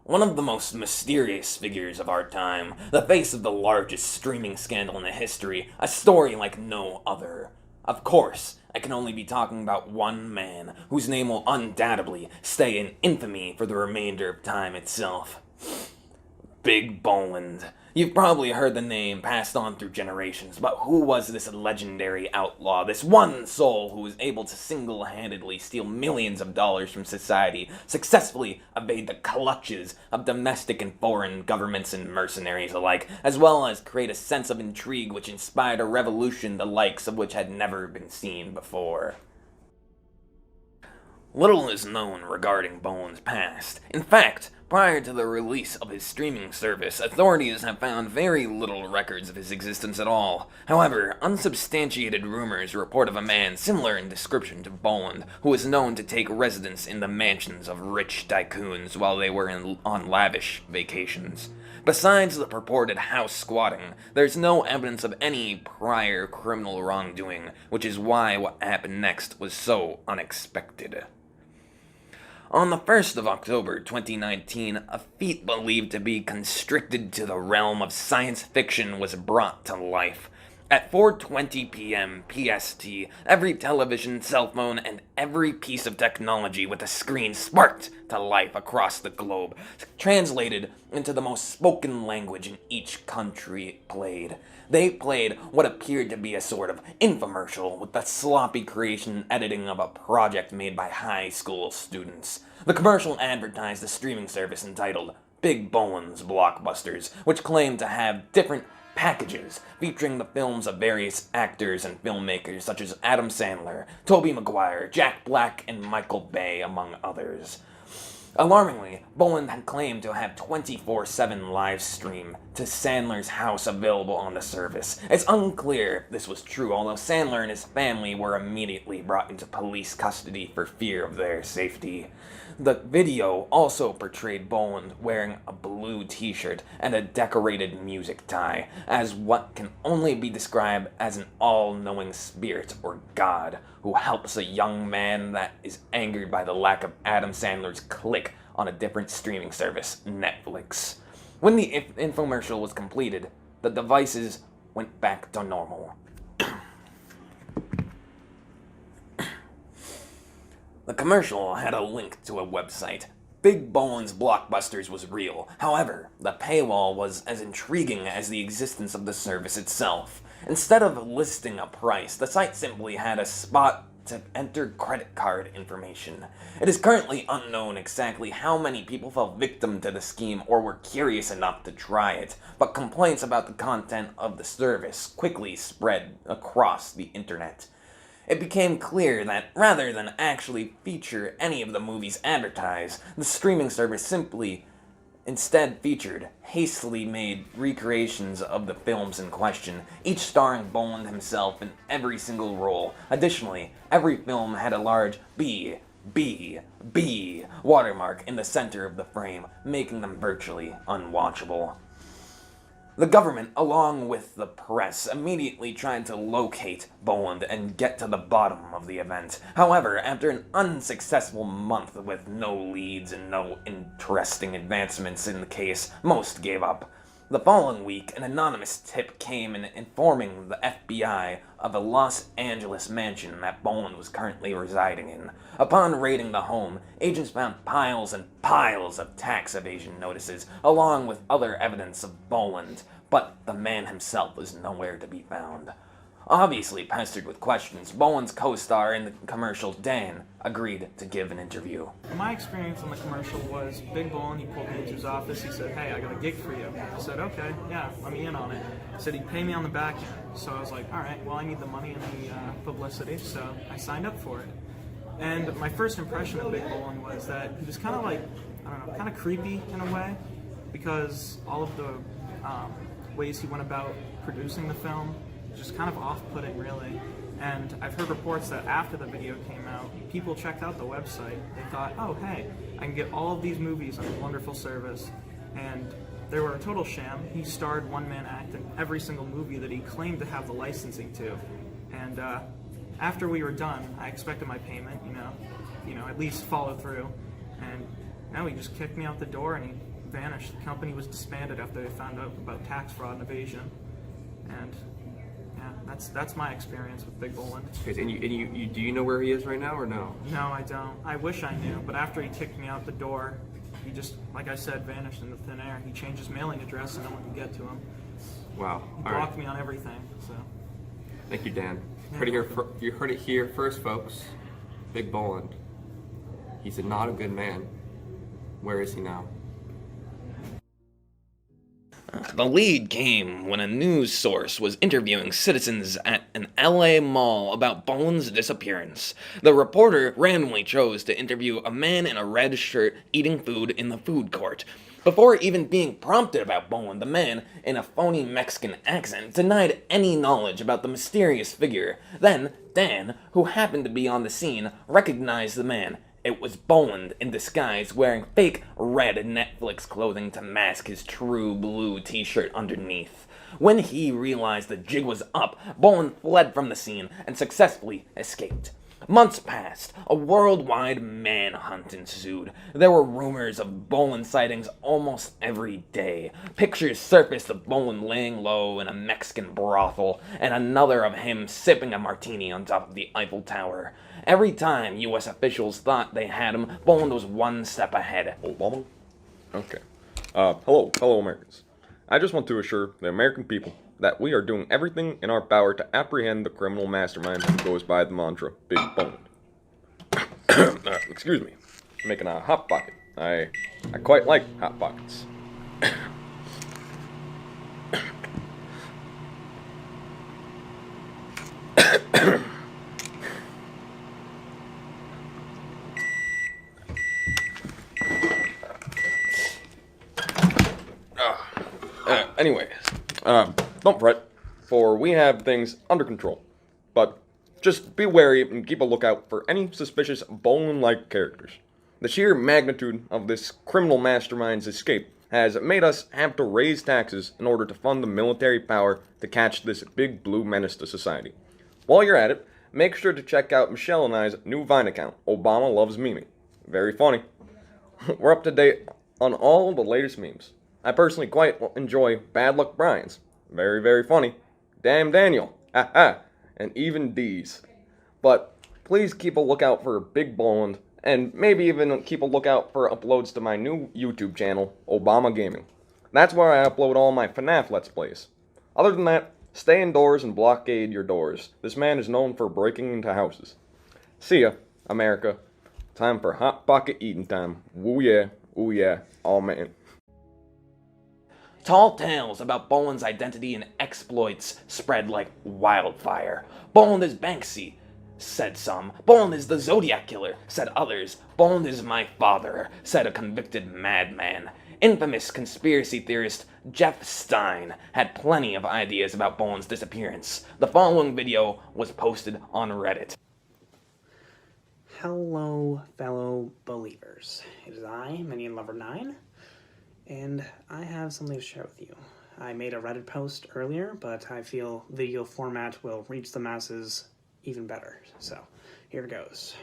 One of the most mysterious figures of our time, the face of the largest streaming scandal in history, a story like no other. Of course, I can only be talking about one man, whose name will undoubtedly stay in infamy for the remainder of time itself. Big Boland. You've probably heard the name passed on through generations, but who was this legendary outlaw, this one soul who was able to single-handedly steal millions of dollars from society, successfully evade the clutches of domestic and foreign governments and mercenaries alike, as well as create a sense of intrigue which inspired a revolution the likes of which had never been seen before? Little is known regarding Boland's past. In fact, prior to the release of his streaming service, authorities have found very little records of his existence at all. However, unsubstantiated rumors report of a man similar in description to Boland, who was known to take residence in the mansions of rich tycoons while they were on lavish vacations. Besides the purported house squatting, there's no evidence of any prior criminal wrongdoing, which is why what happened next was so unexpected. On the 1st of October 2019, a feat believed to be constricted to the realm of science fiction was brought to life. At 4:20 p.m. PST, every television, cell phone, and every piece of technology with a screen sparked to life across the globe, translated into the most spoken language in each country played. They played what appeared to be a sort of infomercial with the sloppy creation and editing of a project made by high school students. The commercial advertised a streaming service entitled Big Boland's Blockbusters, which claimed to have different packages featuring the films of various actors and filmmakers such as Adam Sandler, Tobey Maguire, Jack Black, and Michael Bay, among others. Alarmingly, Boland had claimed to have 24/7 live stream to Sandler's house available on the service. It's unclear if this was true, although Sandler and his family were immediately brought into police custody for fear of their safety. The video also portrayed Boland wearing a blue t-shirt and a decorated music tie, as what can only be described as an all-knowing spirit or god who helps a young man that is angered by the lack of Adam Sandler's click on a different streaming service, Netflix. When the infomercial was completed, the devices went back to normal. The commercial had a link to a website. Big Boland's Blockbusters was real. However, the paywall was as intriguing as the existence of the service itself. Instead of listing a price, the site simply had a spot to enter credit card information. It is currently unknown exactly how many people fell victim to the scheme or were curious enough to try it, but complaints about the content of the service quickly spread across the internet. It became clear that rather than actually feature any of the movies advertised, the streaming service simply instead featured hastily made recreations of the films in question, each starring Boland himself in every single role. Additionally, every film had a large B watermark in the center of the frame, making them virtually unwatchable. The government, along with the press, immediately tried to locate Boland and get to the bottom of the event. However, after an unsuccessful month with no leads and no interesting advancements in the case, most gave up. The following week, an anonymous tip came in informing the FBI of a Los Angeles mansion that Boland was currently residing in. Upon raiding the home, agents found piles and piles of tax evasion notices, along with other evidence of Boland, but the man himself was nowhere to be found. Obviously pestered with questions, Boland's co-star in the commercial, Dan, agreed to give an interview. My experience on the commercial was Big Boland, he pulled me into his office, he said, "Hey, I got a gig for you." I said, "Okay, yeah, let me in on it." He said he'd pay me on the back end. So I was like, alright, well I need the money and the publicity, so I signed up for it. And my first impression of Big Boland was that he was kind of like, I don't know, kind of creepy in a way, because all of the ways he went about producing the film, just kind of off-putting, really. And I've heard reports that after the video came out, people checked out the website. They thought, oh, hey, I can get all of these movies on a wonderful service. And they were a total sham. He starred one-man act in every single movie that he claimed to have the licensing to. And after we were done, I expected my payment, at least follow through. And now he just kicked me out the door and he vanished. The company was disbanded after they found out about tax fraud and evasion. And yeah, that's my experience with Big Boland. Okay, and you do you know where he is right now or no? No, I don't. I wish I knew, but after he kicked me out the door, he just, like I said, vanished into thin air. He changed his mailing address and no one could get to him. Wow. He blocked me on everything, so. Thank you, Dan. Yeah, You heard it here first, folks. Big Boland. He's not a good man. Where is he now? The lead came when a news source was interviewing citizens at an LA mall about Boland's disappearance. The reporter randomly chose to interview a man in a red shirt eating food in the food court. Before even being prompted about Boland, the man, in a phony Mexican accent, denied any knowledge about the mysterious figure. Then, Dan, who happened to be on the scene, recognized the man. It was Boland in disguise, wearing fake red Netflix clothing to mask his true blue t-shirt underneath. When he realized the jig was up, Boland fled from the scene and successfully escaped. Months passed. A worldwide manhunt ensued. There were rumors of Boland sightings almost every day. Pictures surfaced of Boland laying low in a Mexican brothel, and another of him sipping a martini on top of the Eiffel Tower. Every time U.S. officials thought they had him, Boland was one step ahead. Obama? Okay. Hello, fellow Americans. I just want to assure the American people that we are doing everything in our power to apprehend the criminal mastermind who goes by the mantra, Big Boland. Excuse me. Making a Hot Pocket. I quite like Hot Pockets. Anyways, don't fret, for we have things under control. But just be wary and keep a lookout for any suspicious Boland-like characters. The sheer magnitude of this criminal mastermind's escape has made us have to raise taxes in order to fund the military power to catch this big blue menace to society. While you're at it, make sure to check out Michelle and I's new Vine account, Obama Loves Memeing. Very funny. We're up to date on all the latest memes. I personally quite enjoy Bad Luck Brian's. Very, very funny. Damn Daniel. Ha ha. And even D's. But please keep a lookout for Big Boland, and maybe even keep a lookout for uploads to my new YouTube channel, Obama Gaming. That's where I upload all my FNAF Let's Plays. Other than that, stay indoors and blockade your doors. This man is known for breaking into houses. See ya, America. Time for Hot Pocket eating time. Woo yeah, ooh yeah, oh man. Tall tales about Boland's identity and exploits spread like wildfire. Boland is Banksy, said some. Boland is the Zodiac Killer, said others. Boland is my father, said a convicted madman. Infamous conspiracy theorist Jeff Stein had plenty of ideas about Boland's disappearance. The following video was posted on Reddit. Hello, fellow believers. It is I, Minion Lover 9. And I have something to share with you. I made a Reddit post earlier, but I feel video format will reach the masses even better. So, here it goes.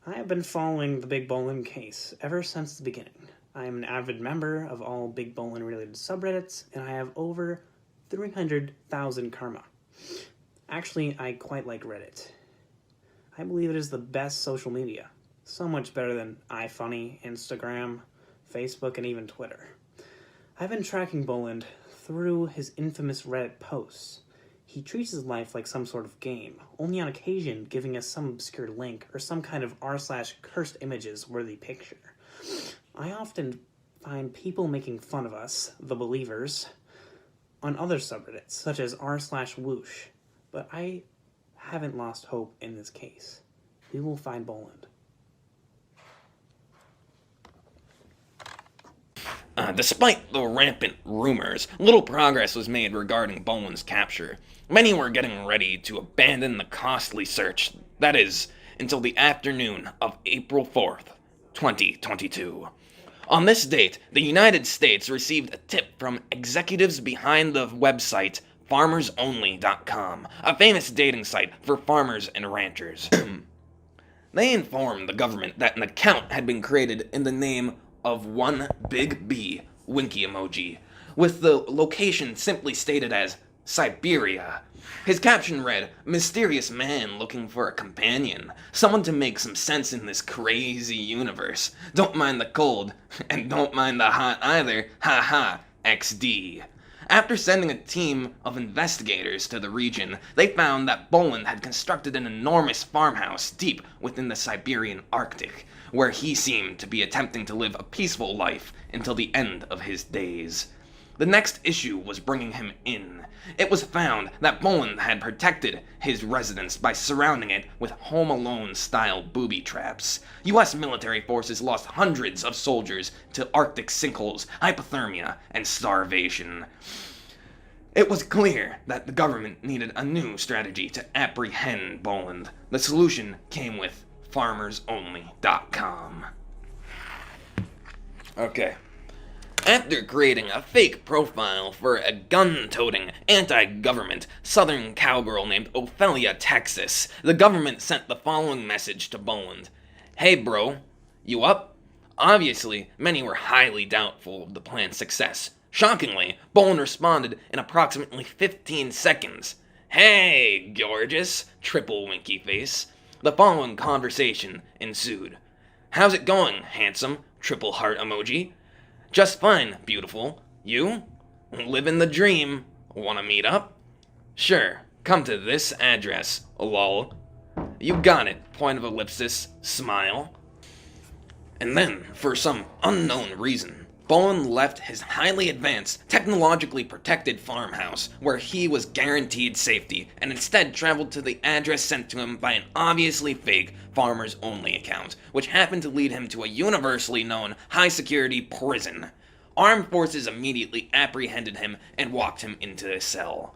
I have been following the Big Boland case ever since the beginning. I am an avid member of all Big Boland related subreddits, and I have over 300,000 karma. Actually, I quite like Reddit. I believe it is the best social media. So much better than iFunny, Instagram, Facebook, and even Twitter. I've been tracking Boland through his infamous Reddit posts. He treats his life like some sort of game, only on occasion giving us some obscure link or some kind of r/cursed images worthy picture. I often find people making fun of us, the believers, on other subreddits, such as r/whoosh, but I haven't lost hope in this case. We will find Boland. Despite the rampant rumors, little progress was made regarding Boland's capture. Many were getting ready to abandon the costly search, that is, until the afternoon of April 4th, 2022. On this date, the United States received a tip from executives behind the website FarmersOnly.com, a famous dating site for farmers and ranchers. They informed the government that an account had been created in the name of one big B winky emoji, with the location simply stated as Siberia. His caption read, "Mysterious man looking for a companion, someone to make some sense in this crazy universe. Don't mind the cold, and don't mind the hot either, haha, XD." After sending a team of investigators to the region, they found that Boland had constructed an enormous farmhouse deep within the Siberian Arctic, where he seemed to be attempting to live a peaceful life until the end of his days. The next issue was bringing him in. It was found that Boland had protected his residence by surrounding it with Home Alone-style booby traps. U.S. military forces lost hundreds of soldiers to Arctic sinkholes, hypothermia, and starvation. It was clear that the government needed a new strategy to apprehend Boland. The solution came with FarmersOnly.com. Okay. After creating a fake profile for a gun-toting, anti-government Southern cowgirl named Ophelia Texas, the government sent the following message to Boland. "Hey bro, you up?" Obviously, many were highly doubtful of the plan's success. Shockingly, Boland responded in approximately 15 seconds. "Hey, gorgeous," triple winky face. The following conversation ensued. "How's it going, handsome?" Triple heart emoji. "Just fine, beautiful. You? Living the dream. Wanna meet up?" "Sure, come to this address, lol." "You got it," point of ellipsis, smile. And then, for some unknown reason, Boland left his highly advanced, technologically protected farmhouse, where he was guaranteed safety, and instead traveled to the address sent to him by an obviously fake Farmers Only account, which happened to lead him to a universally known high-security prison. Armed forces immediately apprehended him and walked him into a cell.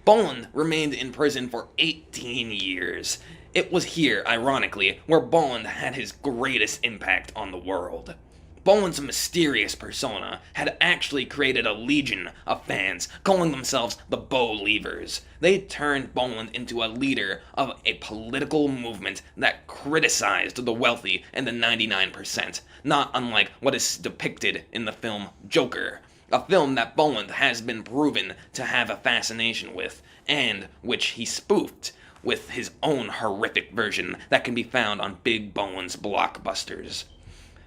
Boland remained in prison for 18 years. It was here, ironically, where Boland had his greatest impact on the world. Boland's mysterious persona had actually created a legion of fans, calling themselves the Bo-Leavers. They turned Boland into a leader of a political movement that criticized the wealthy and the 99%, not unlike what is depicted in the film Joker, a film that Boland has been proven to have a fascination with, and which he spoofed with his own horrific version that can be found on Big Boland's blockbusters.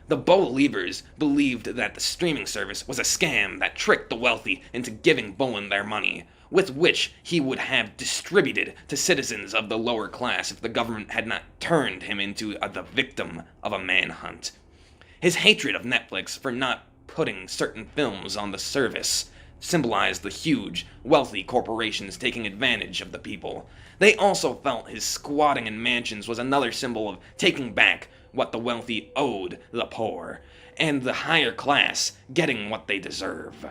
The Bo-Leavers believed that the streaming service was a scam that tricked the wealthy into giving Boland their money, with which he would have distributed to citizens of the lower class if the government had not turned him into the victim of a manhunt. His hatred of Netflix for not putting certain films on the service symbolized the huge, wealthy corporations taking advantage of the people. They also felt his squatting in mansions was another symbol of taking back what the wealthy owed the poor, and the higher class getting what they deserve.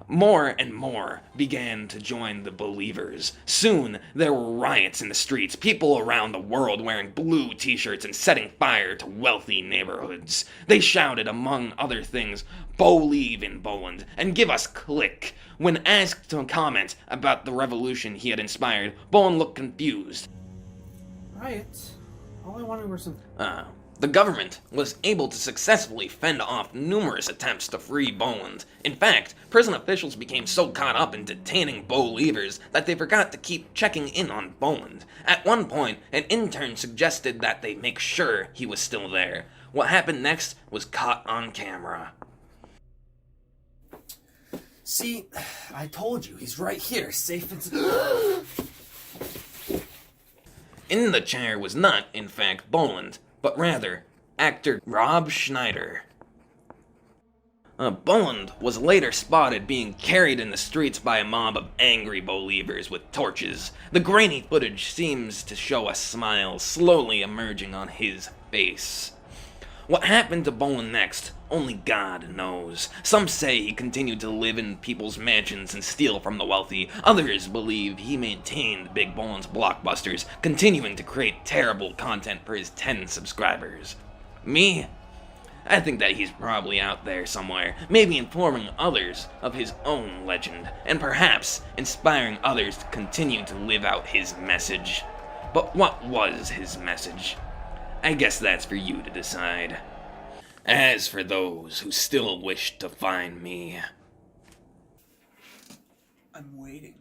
More and more began to join the Believers. Soon, there were riots in the streets, people around the world wearing blue t-shirts and setting fire to wealthy neighborhoods. They shouted, among other things, "Believe in Boland, and give us click." When asked to comment about the revolution he had inspired, Boland looked confused. Riots? All I wanted were some... The government was able to successfully fend off numerous attempts to free Boland. In fact, prison officials became so caught up in detaining Bo-Leavers that they forgot to keep checking in on Boland. At one point, an intern suggested that they make sure he was still there. What happened next was caught on camera. See, I told you, he's right here, safe and... In the chair was not, in fact, Boland, but rather actor Rob Schneider. Boland was later spotted being carried in the streets by a mob of angry Believers with torches. The grainy footage seems to show a smile slowly emerging on his face. What happened to Boland next, only God knows. Some say he continued to live in people's mansions and steal from the wealthy. Others believe he maintained Big Boland's blockbusters, continuing to create terrible content for his 10 subscribers. Me? I think that he's probably out there somewhere, maybe informing others of his own legend, and perhaps inspiring others to continue to live out his message. But what was his message? I guess that's for you to decide. As for those who still wish to find me, I'm waiting.